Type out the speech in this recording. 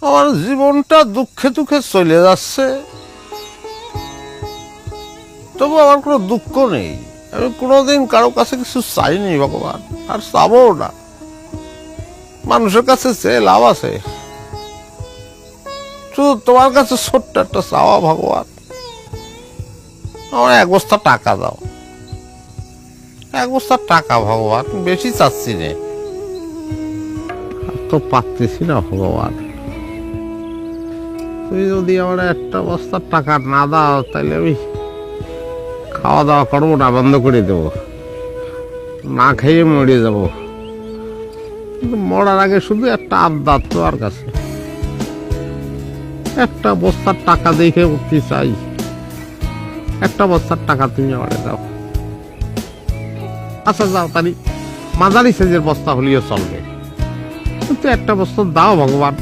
আমার জীবনটা দুঃখে দুঃখে চলে যাচ্ছে, তবু আমার কোনো দুঃখ নেই। আমি কোনোদিন কারো কাছে কিছু চাইনি ভগবান, আর চাবো না। মানুষের কাছে চেয়ে লাভ আছে? শুধু তোমার কাছে ছোট্ট একটা চাওয়া, ভগবান আমার 1 বস্তা টাকা দাও। 1 বস্তা টাকা ভগবান, বেশি চাচ্ছি নে, আর তো পাচ্ছি না ভগবান। তুমি যদি আমার 1 বস্তা টাকা না দাও, তাহলে আমি খাওয়া দাওয়া করবো না, বন্ধ করে দেবো, না খেয়ে মরে যাব। কিন্তু মরার আগে শুধু একটা আবদার তোমার কাছে, 1 বস্তার টাকা দেখে উঠতে চাই। 1 বস্তার টাকা তুমি আমারে দাও। আচ্ছা যাও, তাহলে মাঝারি সাইজের বস্তা হলেও চলবে, কিন্তু 1 বস্তা দাও ভগবান।